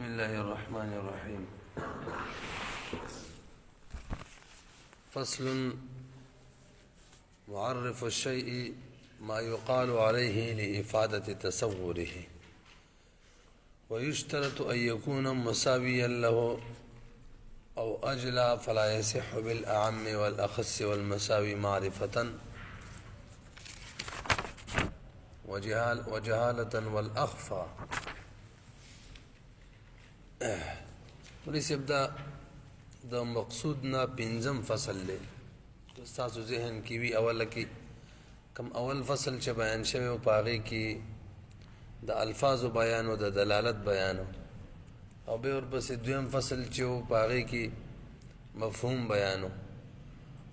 بسم الله الرحمن الرحيم. فصل: معرف الشيء ما يقال عليه لإفادة تصوره، ويشترط أن يكون مساويا له أو أجلى، فلا يصح بالأعم والأخص والمساوي معرفة وجهالة والأخفى. وليس يبدأ دا مقصودنا بنزم فصل لے استاسو ذہن کی بھی اول کی کم اول فصل چه بیان شوی و پاغی کی دا الفاظ و بیان و دا دلالت بیان او بے اور بس دویم فصل چه و پاغی کی مفہوم بیانو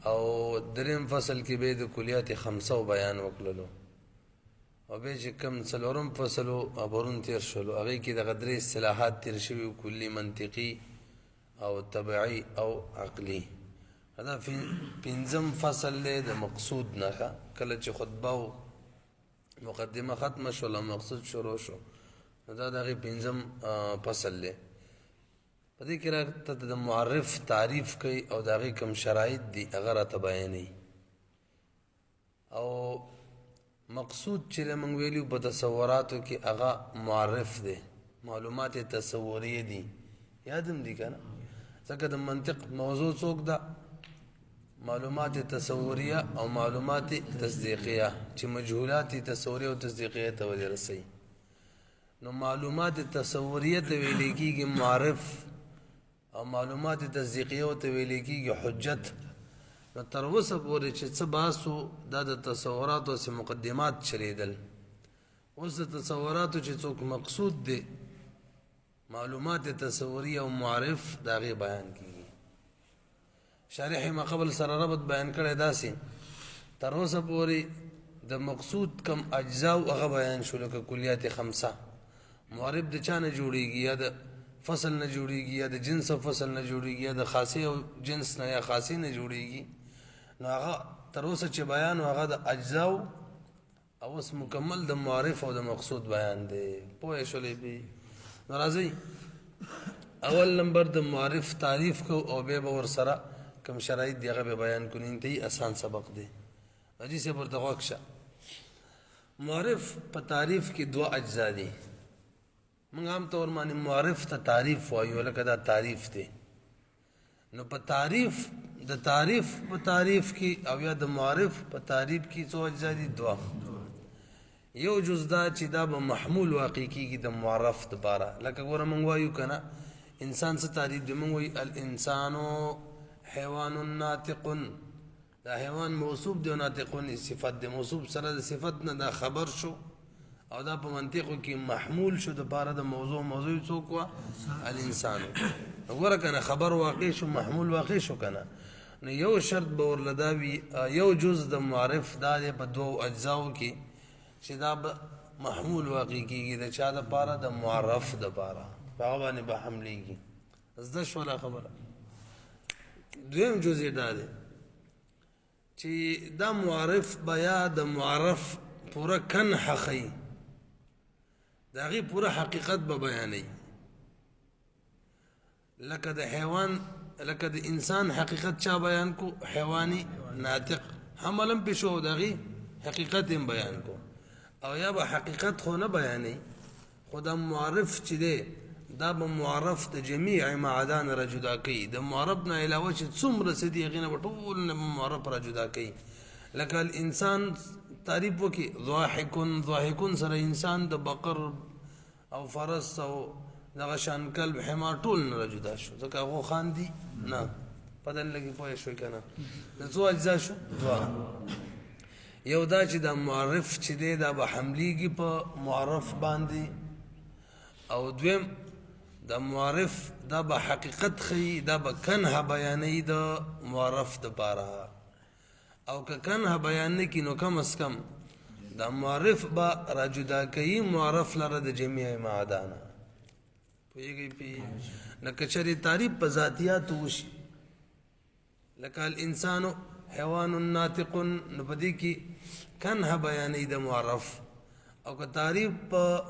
او دریم فصل کی بے دا کلیات خمسہ و بیان وکللو او بے چه کم سلورم فصلو ابرون تیر شلو اغی کی دا قدر اصطلاحات تیر شوی و کلی منطقی او طبعی او عقلی. هذا في پنځم فصل له د مقصود نه کله چې خطبه او مقدمه ختم شو مقصود شروع شو دا دغه پنځم فصل له په دې کې راته د معرف تعریف کوي او دغه کوم شرایط دي هغه راته بیانوي او مقصود چې موږ ویلو په تصوراتو کې هغه معرف دي معلومات تصوریه دي یادم دي کنه ځکه د منطق موضوع څوک ده معلومات تصوریه او معلومات تصدیقیه چې مجهولات تصوریه او تصدیقیه ته ورسي نو معلومات تصوریه ته ویل کېږي معرف او معلومات تصدیقیه ته ویل کېږي حجت. نو تر اوسه پورې چې څه باسو دا د تصوراتو سه مقدمات چلیدل اوس د تصوراتو چې څوک مقصود دي معلومات تصوریه او معرف داغه بیان کیږي. شارح ما قبل سره ربط بیان کړی داسې تر اوسه پورې د مقصود کم اجزا او هغه بیان شو لکه کلیات خمسه معرف د چا نه جوړیږي یا د فصل نه جوړیږي یا د جنس او فصل نه جوړیږي یا د خاصه او جنس نه یا خاصه نه جوړیږي. نو هغه تر اوسه چې بیان هغه د اجزا او اوس مکمل د معرف او د مقصود بیان دی. پوه شولې به ناراضي اول نمبر د معرف تعریف کو او به ور سره کم شرایط دی هغه بیان کونین ته آسان سبق دی اجي سے پر توقع معرف په تعریف کې دوا اجزا دي. موږ عام طور باندې معرف ته تعریف وایو لکه دا تعریف دی نو په تعریف د تعریف په تعریف کې او یا د معرف په تعریف کې څو اجزا دي دوا. یو جز دا چې دا به محمول واقع کیږي د معرف د باره لکه ګوره موږ وایو کنه انسان څه تعریف دی موږ وایو الانسان حیوان ناطق دا حیوان موصوف دی ناطقون صفت دی موصوف سره د صفت نه دا خبر شو او دا په منطقو کې محمول شو د باره د موضوع څوک وا الانسان وګوره کنه خبر واقع شو محمول واقع شو کنه نو یو شرط به ورلدا وی یو جز د معرف دا په دوه اجزاو کې چې دا محمول واقع کیږي د چا د پاره د معرف د پاره هغه باندې به حملېږي. زده شو لا خبره. دویم جزء دا دی چې دا معرف بیا د معرف پورا کن حقی دا غي پورا حقیقت به بیانوي لکه د حیوان لکه د انسان حقیقت چا بیان کو حیوانی ناطق حملم په شو دا غي حقیقت هم بیان کو او یا به حقیقت خو نه بیانې خدا معرف چې دی دا به معرف د جمیع معدان را جدا کوي د معرف نه علاوه چې څومره څه دي هغې نه به ټول معرف را جدا کوي. لکه الانسان تعریف وکړي ضاحکون سره انسان د بقر او فرس او دغه شان کلب حمار ټول نه را جدا شو ځکه هغه خاندي نه بدل لګي پوه شوي که نه د څو اجزا شو یو دا چې دا معرف چې دی دا به حملیږي په معرف باندې او دویم دا معرف دا به حقیقت خی دا به کنه بیانې د معرف د پاره او که کنه بیان نه کی نو کم از کم دا معرف با را جدا کوي معرف لره د جمیع معدان پوهیږي پی نه کچري تعریف په ذاتیات وشي لکه الانسان حیوان ناطق نو بدی کی کنه بیانې د معرف او که تعریف په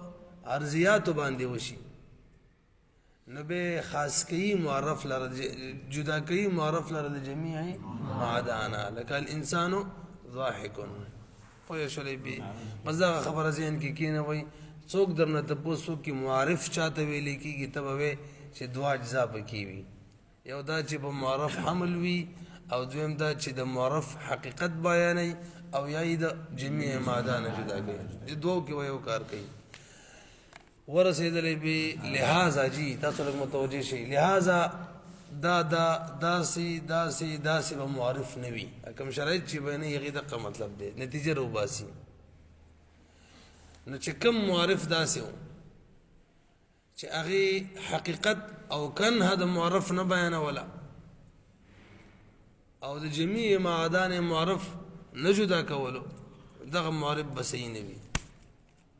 ارضیات باندې وشي نو به خاص کوي معرف لره جدا کوي معرف لره د جميع ما عدانا لك الانسان ضاحك پوه شولې به مزه خبره ذهن کې کینه وای څوک درنه تاسو کې معرف چاته ویلې کیږي تب وې چې دوا اجزا پکې وي یو دا چې په معرف حمل وي او دویم دا چې د معرف حقیقت بیانوي او یا د جميع ما عدانا جدا کوي د دوه کې یو کار کوي ورسېدلې به لہذا جی تاسو لږ متوجه شئ لہذا داسې به معرف نه وي کوم شرایط چې به نه هغې دقه مطلب دی نتیجه روباسي نو چې کوم معرف داسې و چې هغې حقیقت او کنه د معرف نه بیانوله او د جمیع ما عدان معرف نه جدا کولو دغه معرف به صحیح نه وي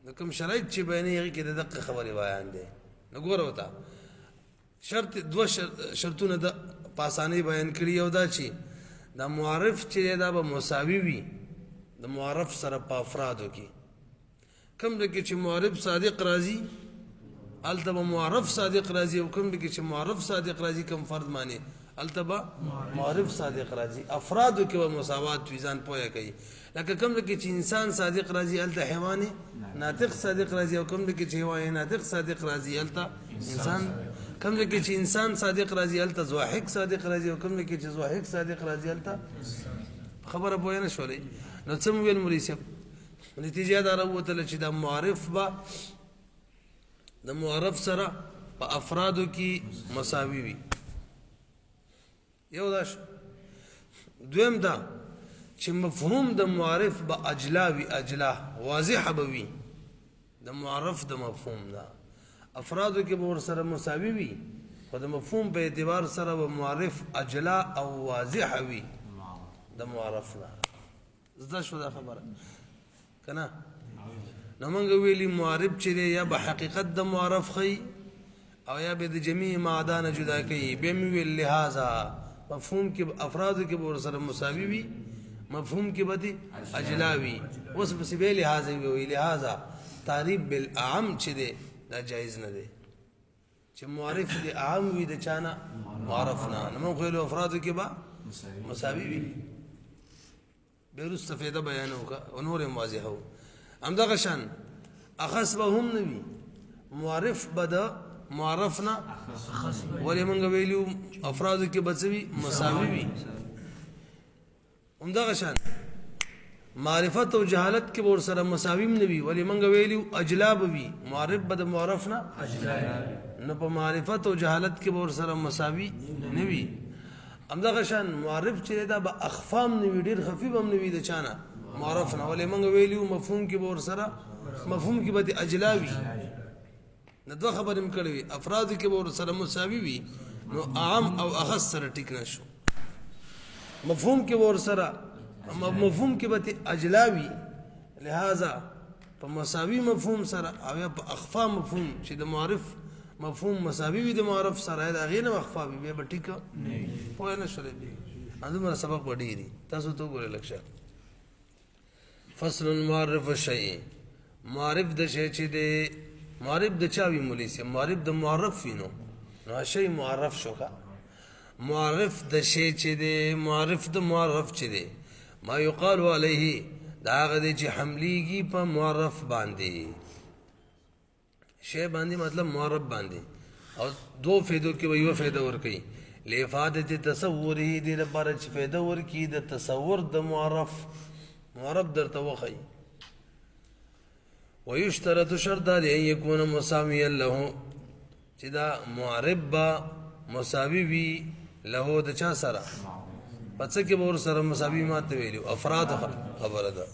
نو کوم شرایط چې بیانوي هغې کې د دقه خبرې بیان دی نو ګوره ورته شرط دوه شرطونه د پاساني بیان کړي یو دا چې دا معرف چې دا به مساوي وي د معرف سره په افرادو کې کوم کې چې معرف صادق راځي هلته به معرف صادق راځي او کوم کې چې معرف صادق راځي کوم فرد معنی هلته به معرف صادق راځي افرادو کې به مساوات وي ځان پوهه کوي لکه کوم کې چې انسان صادق راځي هلته حیوان ناطق صادق راځي او کوم کې چې حیوان ناطق صادق راځي هلته انسان کوم کې چې انسان صادق راځي هلته ضاحک صادق راځي او کوم کې چې ضاحک صادق راځي هلته خبره پوه نه شولې نو څه مو ویل مولوي صاحب نتیجه دا راوتله چې دا معرف به د معرف سره په افرادو کې مساوي وي یو دا دویم دا چې مفهوم د معرف به اجلا وي اجلا واضحه به وي د معرف د مفهوم دا افرادو کې به ورسره مساوي وي خو د مفهوم په اعتبار سره به معرف اجلا او واضحه وي د معرف نه زده شو دا خبره که نه نو موږ ویلي معرف چې دی یا به حقیقت د معرف ښیي او یا به د جمیع ما عدا نه جدا کوي بیا مې ویل لهذا مفهوم کې افرادو کې به ورسره مساوي وي مفهوم کې به دې اجلا وي اوس پسې بیا لهذا وي لهذا تعریف بالاعم چې دی دا جایز نه دی چې معرف د عام وي د چانه معرف نه نو موږ ویلو افرادو کې به مساوي وي بیا وروسته فایده بیان وکړه او نور یې واضحه و همدغه شان اخص به هم نه وي معرف به د معرف نه ولې موږ ویلو افرادو کې به څه وي مساوي وي همدغه شان معرفت او جهالت کې به ورسره مساوي نه وي ولې موږ ویلو اجلا به وي معرف به د معرف نه نو په معرفت او جهالت کې به ورسره مساوي نه وي همدغه شان معرف چې دا به اخفام نه وي ډېر خفیف هم نه وي د چا نه معرف نه ولې موږ ویلو مفهوم کې به ورسره مفهوم کې به د اجلا وي نو دوه خبرې مې کړې وي افرادو کې به ورسره مساوي وي نو عام او اخص سره ټیک نه شو مفهوم کې به ورسره مفهوم کې به اجلا وي لہذا په مساوي مفهوم سره او یا په اخفا مفهوم چې د معرف مفهوم مساوي وي د معرف سره د هغې نه اخفا وي بیا به ټیک نه وي پوه نه شولې همدومره سبق به ډېر دي تاسو ته وګورئ لږ شه فصل معرف الشیء معرف د شی چې دی معرف د چا وي مولوي صاحب معرف د معرف وي نو شی معرف شو که معرف د شی چې دی معرف د معرف چې دی ما یقال علیه دا هغه دی چې حملیږي په معرف باندې شی باندې مطلب معرف باندې او دو فایدو کې به یوه فایده ورکوي لافادة تصوره دې لپاره چې فایده ورکړي د تصور د معرف درته وښیي ويشترط شرط دا دی ان یکون مساویا له چې دا معرف به مساوي وي له د چا سره په څه کې به ورسره مساوي ماته ویلو افراد خبره ده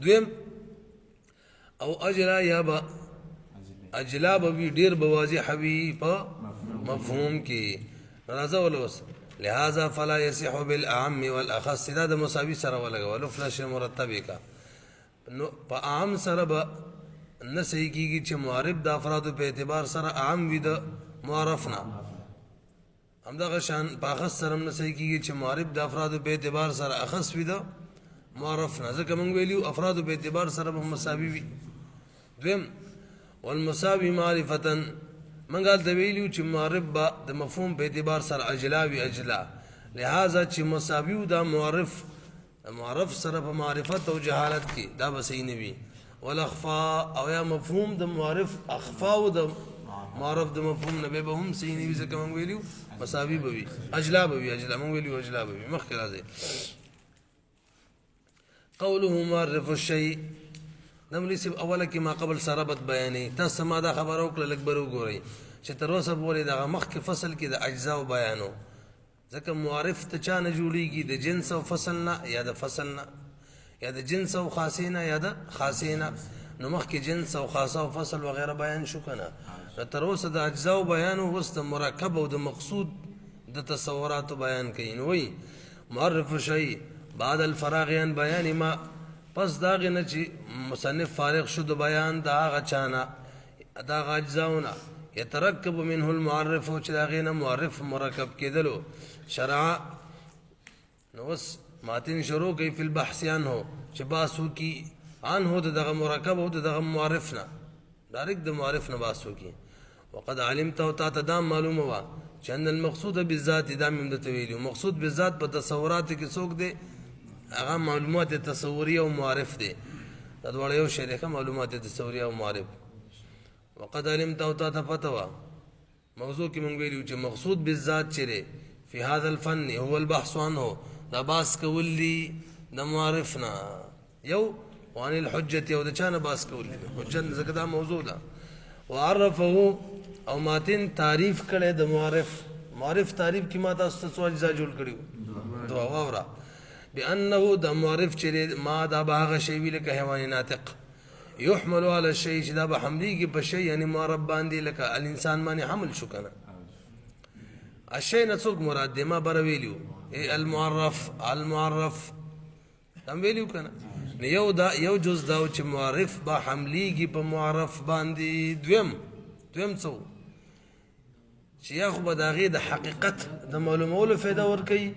دویم او اجلا یا به اجلا به وي ډېر به واضح وي په مفهوم کې راځه ولوس لہذا فلا يصح بالاعم والاخص دا د مساوي سره ولګولو فلاش مرتبه کا نو په عام سره به نه صحیح کېږي چې معرف د افرادو په اعتبار سره عام وي د معرف نه همدغه شان په اخص سره هم نه صحیح کېږي چې معرف د افرادو په اعتبار سره اخص وي د معرف نه ځکه موږ ویلي افرادو په اعتبار سره به مساوي وي دویم والمساوي معرفة من قال دویلیو چې معرف با د مفهوم په اعتبار سره اجلا وی اجلا لہذا چې مساویو دا معرف سره په معرفت او جهالت کې دا به صحیح نه وي والاخفاء او یا مفهوم د معرف اخفاء او د معرف د مفهوم نه به هم صحیح نه وي ځکه موږ ویلو مساوی به وي اجلا به وي اجلا موږ ویلو اجلا به وي مخکې راځي قوله معرف الشيء نملی سب اوله کې ما قبل سربت بیانې تاسو ما دا خبر او کله لږ برو ګورئ چې تر اوسه پورې دغه مخکې فصل کې د اجزا او بیانو ځکه معرف ته چا نه جوړیږي د جنس او فصل نه یا د فصل نه یا د جنس او خاصې نه یا د خاصې نه نو مخکې جنس او خاصه او فصل وغیره بیان شو که نه نو تر اوسه د اجزا او بیانو اوس د مرکب او د مقصود د تصوراتو بیان کوي نو وایي معرف شی بعد الفراغ عن بیان ما پس داغه نه چې مصنف فارغ شو د بیان دا هغه چانه دا هغه اجزاونه يتركب منه المعرف چې داغه نه معرف مرکب کېدلو شرع نوس ماتن شروع کوي په البحث عنه چې باسو کی عنه دغه مرکب او دغه معرف نه ډایرکټ د معرف نه باسو کی وقد علمت او تدام معلومه وا چې ان المقصود بالذات دا مم د تویل مقصود بالذات په تصورات کې څوک دی هغه معلومات تصوریه او معرف دي دا ډول یو شی دی معلومات تصوریه او معرف وقد علمت او تفتوا موضوع کې مونږ ویلو چې مقصود بالذات چره في هذا الفن هو البحث عنه دا باس کولی د معرفنا یو وان الحجه او د چانه باس کولی حجت زکه دا موضوع ده وعرفه او ماتن تعریف کړي د معرف تعریف کی ما تاسو ته اجزا جوړ کړیو دوا واورا بانه د معرف چې ما دا باغ شی ویل که حیوان ناطق يحمل على الشيء چې دا به حملېږي په شی یعنی معرب باندې لکه الانسان باندې حمل شو کنه الشيء نه څوک مراد دی ما بر ویلو المعرف هم ویلو کنه یو دا یو جز دا چې معرف به حملېږي په معرف باندې دویم څو چې یا خو به د هغې د حقیقت د معلومولو فایده ورکوي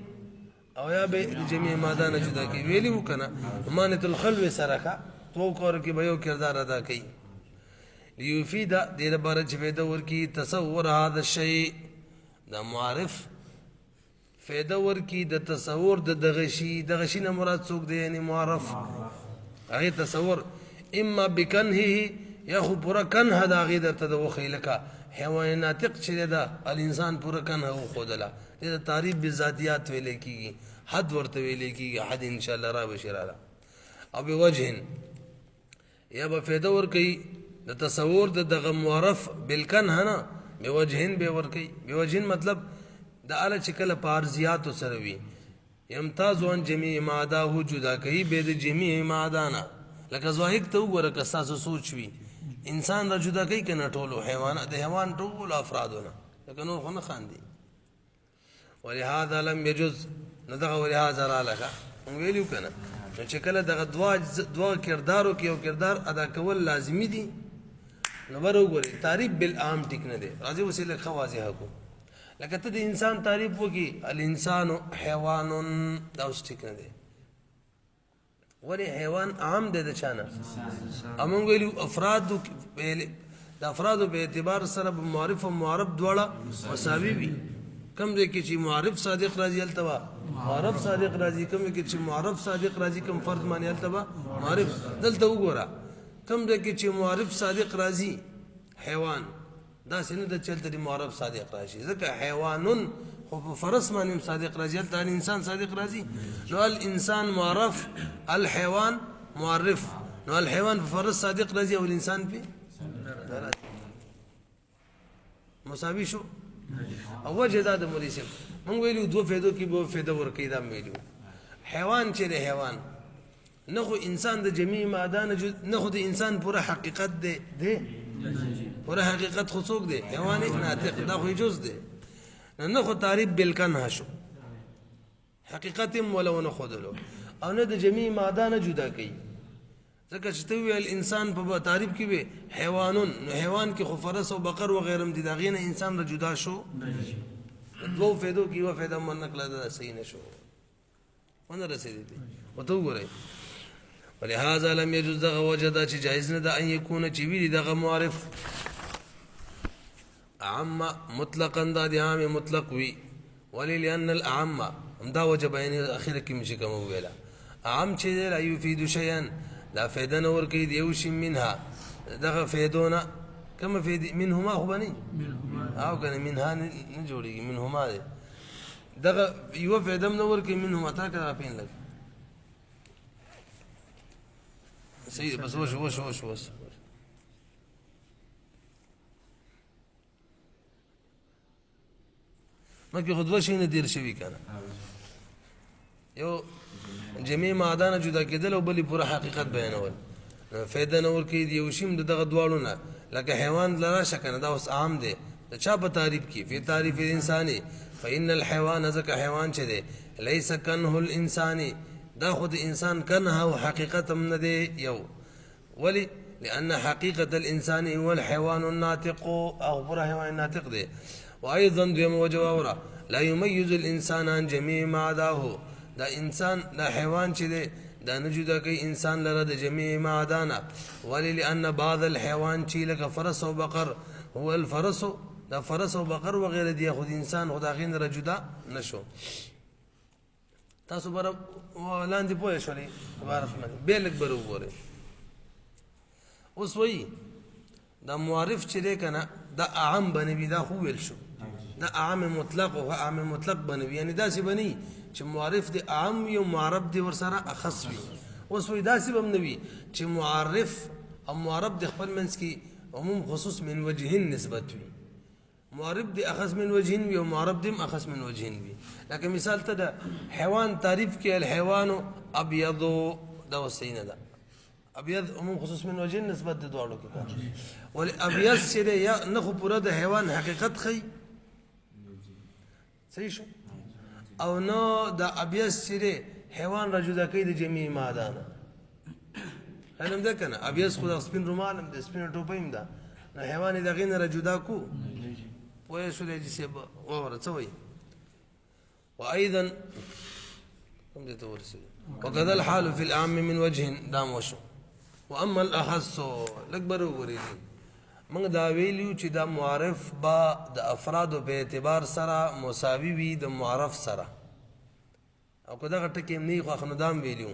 او یا به د جمعي ماده نه جدا کوي ویلي وو که نه مانت الخلو سره ښه تو کور کې به یو کردار ادا کوي لیفیده دې لپاره چې فایده ورکوي تصور هذا الشیء د معرف فایده ورکوي د تصور د دغه شي نه مراد څوک دی یعنی معرف هغې تصور اما بکنهه یا خو پوره کنه د هغې درته د وښیي لکه حیوان ناطق چې ده الانسان پوره کنه وښودله دې د تعریف بذاتیات ویلی کېږي حد ورته ویلی کېږي حد انشاءالله را به شي راله او بوجه یا به فایده ورکوي د تصور د دغه معرف بالکنه نه بوجهن به ورکوي بوجهن مطلب د اله چې کله په ارضیاتو سره وي یمتاز عن جمیع ماداه جدا کوي به د جمیع ماده نه لکه ظاهر ته وګوره که ستاسو سوچ وي انسان را جدا کوي که نه ټولو حیوانات د حیوان ټولو افرادو نه لکه نور خو نه خاندي ولهذا لم يجوز نو دغه ولهذا را لکه موږ ویلو که نه نو چې کله دغه دوه کردارو کې یو کردار ادا کول لازمي دي نو بر وګورئ تعریف بالعام ټیک نه دی راځي وسیله ښه واضحه کو لکه ته د انسان تعریف وکړي الانسان حیوان دا اوس ټیک نه دی ولې حیوان عام دی د چا نه موږ ویلو د افرادو په اعتبار سره به معرف او معرب دواړه مساوي وي کم دی کې چې معرف صادق راځي هلته به معرف صادق راځي کم دی کې چې معرف صادق راځي کم فرد باندې هلته به معرف دلته وګوره کم دی کې چې معرف صادق راځي حیوان داسې نه ده چې هلته د معرف صادق راشي ځکه حیوانون خو په فرس باندې صادق راځي هلته الانسان صادق راځي نو الانسان معرف الحیوان معرف نو الحیوان په فرس صادق راځي او الانسان په مساوي شو او وجه دا د مولوي صاحب موږ ویلو دوه فایدو کې به فایده ورکوي دا ویلو حیوان چې دی حیوان نه خو انسان د جمیع ماده نه خو د انسان پوره حقیقت دی پوره حقیقت خو څوک دی حیوان ناطق دا خو جز دی نه خو تعریف بالکنه شو حقیقت هم ولو نه ښودلو او نه د جمیع ماده نه جدا کوي ځکه چې ته وویل انسان په تعریف کې وي حیوانون نو حیوان کې خو فرس او بقر وغیره هم دي د هغې نه انسان را جدا شو دوو فایدو کې یوه فایده من نکړه دا صحیح نه شو ونه رسېدی دی ورته وګورئ ولهذا لم يجوز دغه وجه دا چې جایز نه ده ان یکونه چې وي دغه معرف عام مطلقا دا دی عام مطلق وی ولی لأن الأعم دا وجب یعنی اخیر کی مشی کم ویلا عام چې لا یفید شیئا لا فیدا نور کی دیوش منها دغه فیدونا كما في منهما هو بني او كان منها نجوري منهما دي دغه یو فیدا نور کی منهما تا کرا پین لګ سید بس وش ما کې خود وشي نه دیر شوی کنه یو جميع معدان جدا کېدل او بلی پوره حقیقت بیانول فایده نور کې دی وشیم دغه دواړو نه لکه حیوان لرا شکنه دا اوس عام دی د چا په تعریف کې په تعریف انساني فإن الحيوان ذکر حیوان چه دی ليس کنه الانساني دا خود انسان کنه او حقیقت هم نه دی یو ولی لأن حقيقة الإنسان هو الحيوان الناطق أو برا حيوان الناطق ده وأيضا ديم وجوابرا لا يميز الإنسان عن جميع ما عداه دا إنسان دا حيوان شده دا نجد كي إنسان لرد جميع ما عدانا ولي لأن بعض الحيوان شي لك فرس وبقر هو الفرس دا فرس وبقر وغير دي ياخذ إنسان خدا غين رجدا نشو تاسو برا لاندې پوه شولې عبارت باندې به لږ برو وګورئ اوس وایي دا معرف چې دی که نه دا اعم بنوي دا خو ویل شو دا اعم مطلق او اعم مطلق بنوي یعنې داسې بني چې معرف دی اعم وي او معرب دی ورسره اخص وي اوس وایي داسې به هم نه وي چې معرف او معرب د خپل منځ کې عموم خصوص من وجهین نسبت وي معرب دي أخص من وجهين وي ومعرب دي أخص من وجهين وي لكن مثال تدا حيوان تعريف كي الحيوان أبيض ده والسينة ده أبيض عموم خصوص من وجهين نسبة دوالو كده والأبيض شده يا نخو برا ده حيوان حقيقت خي صحيح شو أو نو ده أبيض شده حيوان رجو ده كي ده جميع معدانا هلم ده كنا أبيض خدا سبين رومالم ده سبين توبيم ده حيوان ده غين رجو ده كو ويسول يجسب وورثوي وأيضا وكذا الحال في الأعم من وجه دام وشو وأما الأخص الأكبر وريدي من دا ویلیو چې دا معرف با د افرادو په اعتبار سره مساوي وي د معرف سره او که دغه ټکي نه خو خندام ویلیو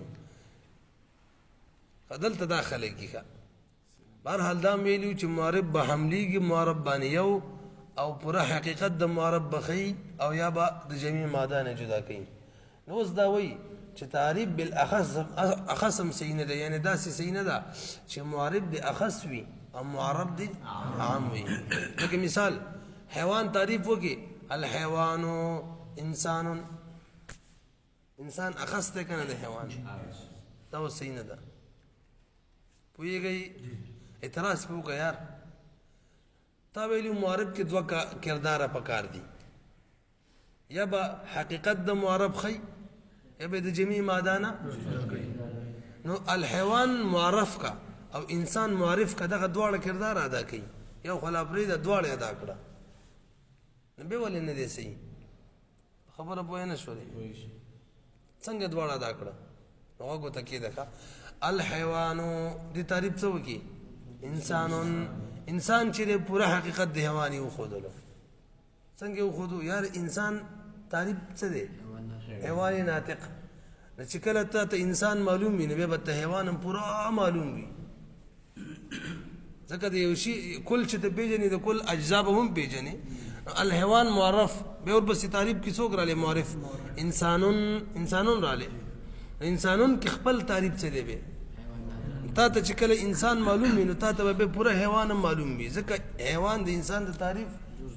دلته داخله کیږي بهرحال دا ویلیو چې معرف به حملېږي معرف باندې یو او پورا حقیقت د معرب بخي او یا با د جميع مادان جدا کوي نو اوس دا وایي چې تعریف بالاخص سینه ده یعنی داسې سینه ده چې معرب د اخص وي او معرب د عام وي لکه مثال حیوان تعریف وکي الحيوان انسان اخص ده کنه د حیوان دا سینه ده پوهیږئ اعتراض په وکړه یار تا ویلی معرب کې دوه کرداره پکار دي یا به حقیقت د معرب خي یا به د جميع مادانا نو الحيوان معرف کا او انسان معرف کا دغه دواړه کردار ادا کوي یو خلافري د دواړه ادا کړه نو به ولې نه دي سي خبره پوه نه شولې څنګه دواړه ادا کړه نو هغه ته کې ده الحيوان دي تعریف څه وکي انسان چې پورا حقیقت د حیواني وخودلو څنګه وخودو یار انسان تعریف څه دی حیواني ناطق چې کله ته انسان معلوم وي نو به ته حیوان هم پورا معلوم وي ځکه د یو شي کل چې ته پیژنې د کل اجزا به هم پیژنې الحيوان معرف به ورپسې تعریف کې څوک رالی معرف انسانون رالی انسانون کې خپل تعریف څه دی به تا ته چې کله انسان معلوم وي نو تا ته به پوره حیوان معلوم وي ځکه حیوان د انسان د تعریف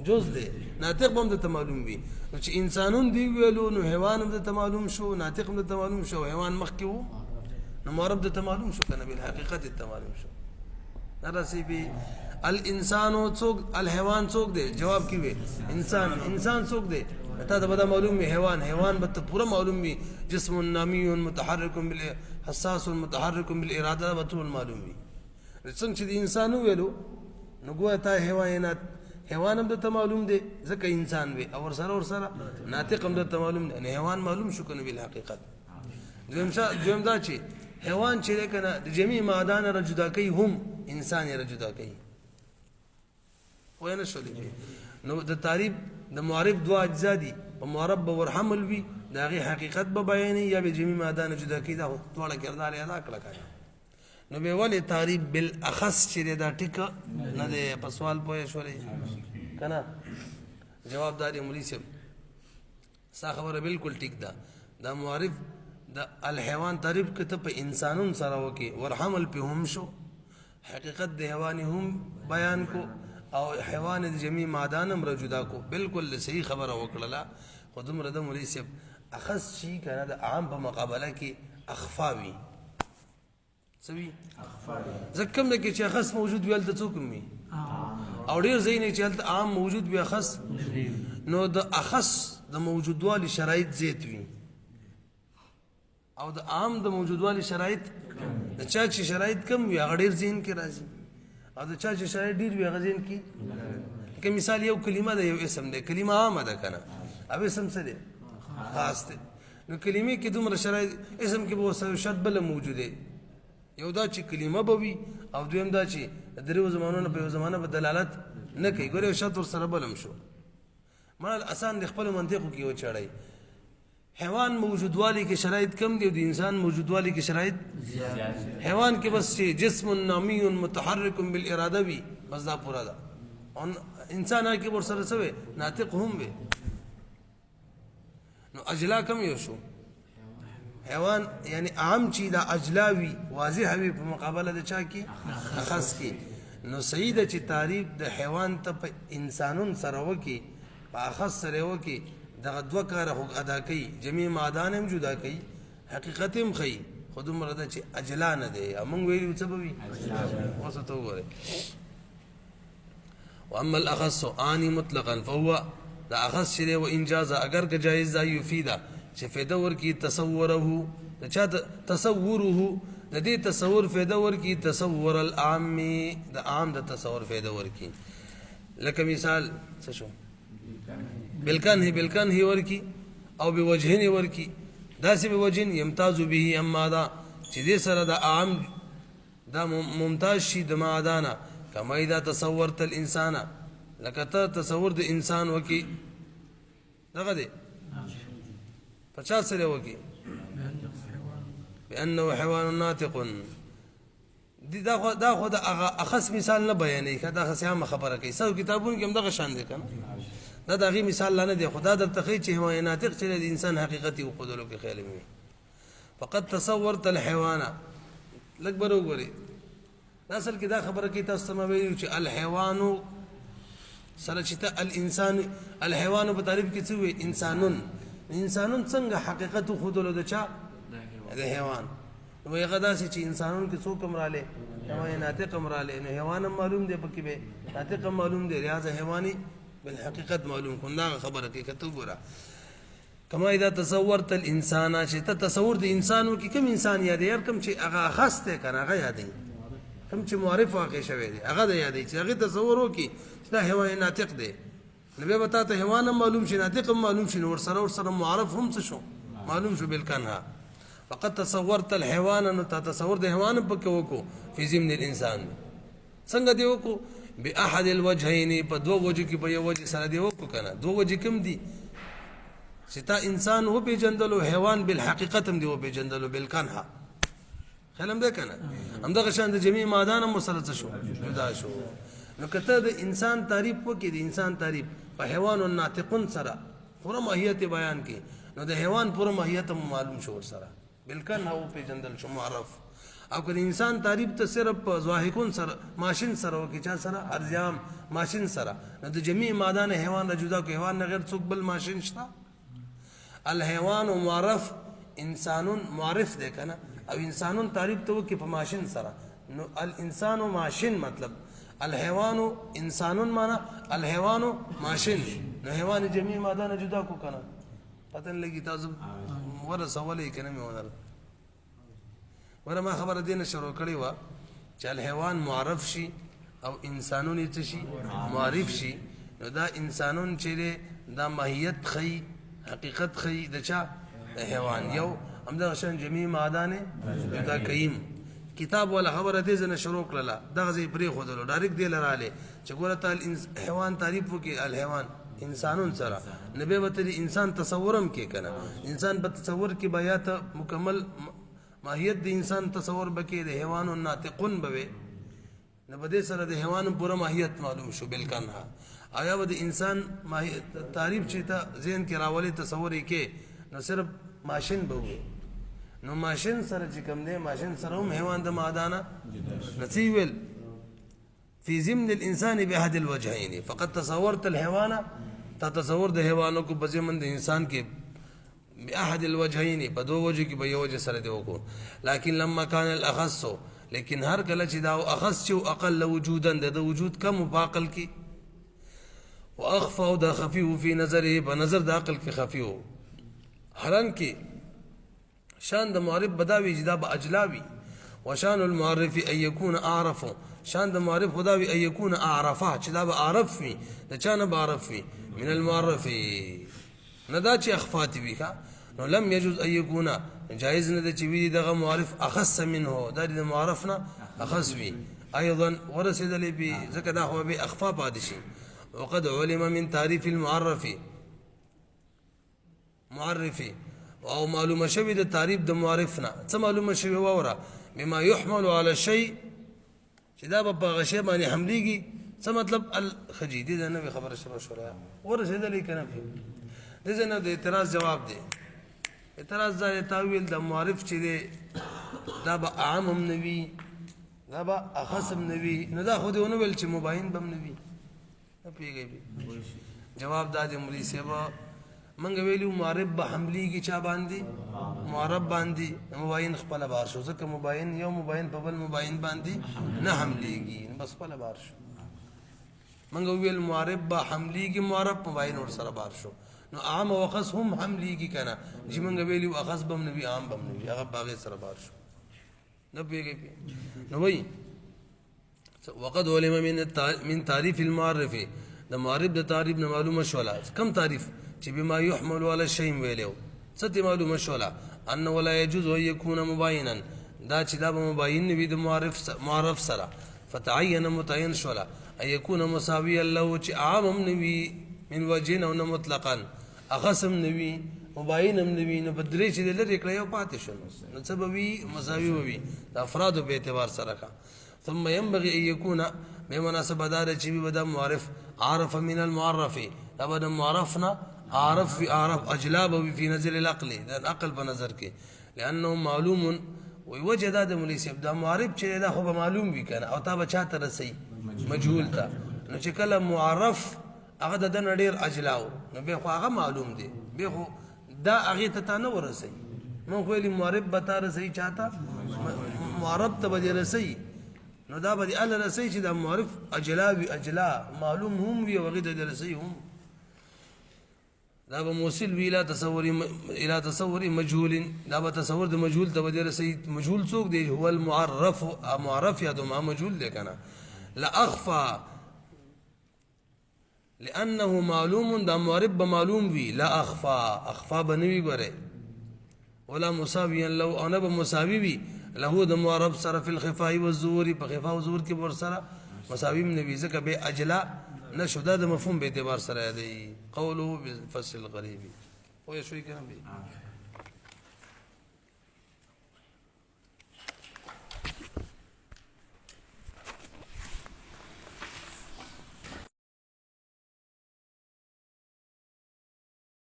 جز دی ناطق به هم درته معلوم وي نو چې انسانون دی ویلو نو حیوان هم درته معلوم شو ناطق هم درته معلوم شو حیوان مخکې و نو معرب درته معلوم شو که نه بالحقیقت درته معلوم شو نرسې به الانسان څوک الحيوان څوک دی جواب کې وي انسان څوک دی تا ته به معلوم وي حیوان به ته پوره معلوم وي جسم نامی متحرک حساس متحرك بالإرادة بطول معلومي څنګه چې د انسان ویلو نو ګویا تا حیوان هم د معلوم دی ځکه انسان وي او ورسره ناطق هم د معلوم دی حیوان معلوم شو کنه بالحقیقت دویم دا چې حیوان چې کنه د جميع مادان را جدا کوي هم انسان را جدا کوي وای نه شولې نو د تعریف د معرف دوه اجزا دي په معرف به ورحمل وي د هغې حقیقت به بیانوي یا به جمعي ماده نه جدا کړي دا دواړه کردار یې ادا کړه کنه نو به ولې تعریف بالاخص چې دی دا ټیکه نه دی په سوال پوه شولې که نه جواب دا دی مولي صاحب ستا خبره بالکل ټیک ده دا معرف د الحیوان تعریف که ته په انسانون سره وکړې ورحمل پې هم شو حقیقت د حیواني هم بیان کو او حیوان د جمعي مادان هم را جدا کو بالکل صحیح خبره وکړله خو دومره د مولي صاحب اخص شي که نه د عام په مقابله کې اخفا وي څه وي ځکه کوم دی کې چې اخص موجود وي هلته څوک هم وي او ډېر ځای نه چې هلته عام موجود وي اخص نو د اخص د موجودوالي شرایط زیات وي او د عام د موجودوالي شرایط د چا چې شرایط کم وي هغه ډېر ذهن کې راځي او د چا چې شرایط ډېر وي هغه ذهن کې لکه مثال یو کلمه ده یو اسم دی کلمه عامه ده که نه او اسم څه دی خاص دی نو کلمې کې دومره شرایط اسم کې به ورسره شرط بله موجود دی یو دا چې کلمه به وي او دویم دا چې د دریو زمانو نه په یو زمانه به دلالت نه کوي ګوره یو شرط ورسره بل هم شو مړه اسان د خپلو منطقو کې وچړئ حیوان موجودوالی کې شرایط کم دی او د انسان موجودوالی کې شرایط حیوان کې بس چې جسم نامی متحرک بالاراده وي بس دا پورا ده او انسان کې ورسره څه وي ناطق هم وي نو اجلا کم یو شو حیوان یعنی عام چې دا اجلا وي واضح وي په مقابله د چا کې اخص کې نو صحیح ده چې تعریف د حیوان ته په انسانون سره وکړي په اخص سره وکړي دغه دوه کاره خو ادا کوي جمعي مادان هم جدا کوي حقیقت هم ښیي خو دومره ده چې اجلا نه دی موږ ویلي څه به وي اوس ته وګورئ واما الاخص آني مطلقا فهو دا اخص چې دی وان جاز اگر که جایز دا یفیده چې فایده ورکړي تصوره د چا تصوره د دې تصور فایده ورکړي تصور العام د عام د تصور فایده ورکړي لکه مثال څه شو بالکنه ورکی او بوجهن ورکی داسې بوجهن یمتاز به اما دا چې دې سره د عام دا ممتاز شي د معدانه کما اذا تصورت الانسان لکه ته تصور د انسان وکي دغه دی 50 سره وکي بانه حیوان ناطق دا خو د اخص مثال نه بیانې کدا خصيامه خبره کوي سو کتابونو کې هم دغه شان دي کنه دا دغه مثال نه دی خدا درته خی چې حیوان ناطق چې د انسان حقیقتي او قدرت کې خیال وي فقط تصورت الحيوان لګ برو غوري اصل کې دا خبره کې تاسو ته ویل چې الحيوان سره چې الانسان الحيوان په تعریف کې څه وي انسانون څنګه حقیقت خو دلته د چا د حیوان نو یې غدا چې انسانون کې څوک امراله حیوان ناطق امراله نو حیوان معلوم دی پکې به ناطق معلوم دی ریاض حیواني بالحقیقت معلوم کنده خبره کې کته ګوره کما اذا تصورت الانسان چې ته تصور د انسانو کې کوم انسان یاد یې کوم چې هغه خاص ته کنه هغه یادې کوم چې معرف واقع شوی دی هغه د یادې چې هغه تصور وکي چې دا حیوان ناطق دی نو به وتا ته حیوان معلوم شي ناطق معلوم شي ور سره معرف هم څه شو معلوم شو بالکنه فقط تصورت الحيوان نو تصور د حیوان په کې وکړو فی ضمن الانسان څنګه دی وکړو باحد الوجهين په دوه وجه کې په یو وجه سره دی وکړو کنه دوه وجه کوم دي چې تا انسان و پیژندلو حیوان بالحقیقت هم دی و پیژندلو بالکنه خلم ده کنه هم دغه شان د جمعي مادان مسلط شو جدا شو نو کته د انسان تعریف وکړي د انسان تعریف په حیوان او ناطقون سره پوره ماهیت بیان کې نو د حیوان پوره ماهیت معلوم شو سره بالکنه او پیژندل شو معرف او که انسان تعریف ته صرف ظاهرون سره ماشین سره وکي چا سره ارزام ماشین سره نو د جميع مادان حیوان نه جدا کو حیوان نه غیر څوک بل ماشین شته الحيوان معرف انسانون معرف ده کنه او انسانون تعریف ته وکي په ماشین سره نو الانسان ماشین مطلب الحيوان انسانون معنا الحيوان ماشین نو حیوان جميع مادان جدا کو کنه پتن لګی تاسو ور سوالې کنه مې ونر ورما خبر دینه شروع کړی و چې الحيوان معرف شي او انسانون یې شي معرف شي نو دا انسانون چې دا ماهیت خي حقیقت خي د چا حیوان یو همدا شان جميع مادانه دا قیم کتاب ولا خبره دې زنه شروع کړله دغه ځای پرې خودلو ډایرکټ دی لراله چې ګوره تعالی حیوان تعریف وکي الحيوان انسانون سره نبی وتلی انسان تصورم کې کنه انسان په تصور کې بیا ته مکمل ماهیت د انسان تصور بکې د حیوان ناطقون بوي نه بده سره د حیوان پوره ماهیت معلوم شو بالکنه آیا د انسان تعریف چې ته ذهن کې راولي تصور کې نو صرف ماشین به نو ماشین سره چې کوم دی ماشین سره هم حیوان د مادانه نسيول في ضمن الانسان باحد الوجهين فقد تصورت الحيوان تتصور د حیوانو کو بځمن د انسان کې باحد الوجهين په دوه وجه کې به یو وجه سره دی وکړو لكن لما كان الاخص لیکن هر کله چې دا اخص او اقل وجودا د وجود کم په عقل کې واخفى او خفي في نظره بنظر د عقل کې خفي حرن کې شان د معرف بداوي جدا باجلاوي وشان المعرف ان يكون اعرف شان د معرف خداوي ان يكون اعرفه چې دا به عارف وي د چانه به عارف وي من المعرف ندا چې اخفات وي نو لم يجوز ان يكون جائز نه د چې وی دغه معرف اخص منه دا د معرفنا اخص وي ايضا ورسدل به ذکر دا هو به اخفا پادشي وقد علم من تعريف المعرف معرفي او معلومه شوی د تعریف د معرفنا څه معلومه شوی وره بما يحمل على الشيء چې دا په غشي باندې حمليږي څه مطلب الخجيدي دا نه خبره شروع ورسېدلې کنه د زنه د اعتراض جواب دی اعتراض دا تعویل د معرف چې دی دا به عام هم نوي دا به اخص هم نوي نو دا خو دې ونه ویل چې مباین بم نوي نه پیږي جواب دا د مولوی صاحب منګ ویلو معرب به حملی کی چا باندې معرب باندې مباین خپل بار شو ځکه مباین یو مباین په بل مباین باندې نه حملیږي بس خپل بار شو منګ ویل معرب به حملی کی معرب مباین ور سره بار شو نو عام وخص هم حملیږي کنه چې منګ ویلو اخص بم نبی عام بم نبی هغه باغ سره بار شو نه پیږي نو وای وقد علم من تعریف المعرف د معرب د تعریف نه معلومه شولا کم تعریف چې بما يحمل على الشيء ویلو ست معلومه شولا ان ولا يجوز ان يكون مباينا دا چې دا مباين وي د معرف سره فتعين متعين شولا ان يكون مساويا له چې عام هم نوي من وجهنا او مطلقا اخصم نوي مباين هم نوي نو بدري چې لري کړه یو پاتې شو نو سببي مساوي وي د افراد په اعتبار سره کا ثم ينبغي ان يكون بمناسبه دار چې بدا معرف عارف من المعرف ابدا معرفنا عارف في عارف اجلاب في نظر العقل ده العقل بنظر کې لانه معلوم ووجد هذا مولوی دا معرف چې دا خو معلوم وي کنه او تا بچا ته رسي مجهول تا نو چې کله معرف هغه د نړیر اجلاو نو به خو هغه معلوم دي به خو دا هغه ته نه ورسي نو خو معرف بتا رسي چاته معرف ته به رسي نو دا به ال رسي چې دا معرف اجلاوي اجلا معلوم هم وي وغه د رسي هم دا به موصل وی الى تصور مجهول دا به تصور د مجهول ته ودی رسي مجهول څوک دی هو المعرف معرف یا د مجهول دی کنه لا اخفى لانه معلوم دا معرف معلوم وی لا اخفى بنوي غره ولا مساويا لو انا بمساوي وی له د معرف سره في الخفاء والظهور په خفاء او ظهور کې ور سره مساوي نبي ځکه به اجلا نشو دا د مفهوم به اعتبار سره دی قوله بفصل الغريب هو شوي كلام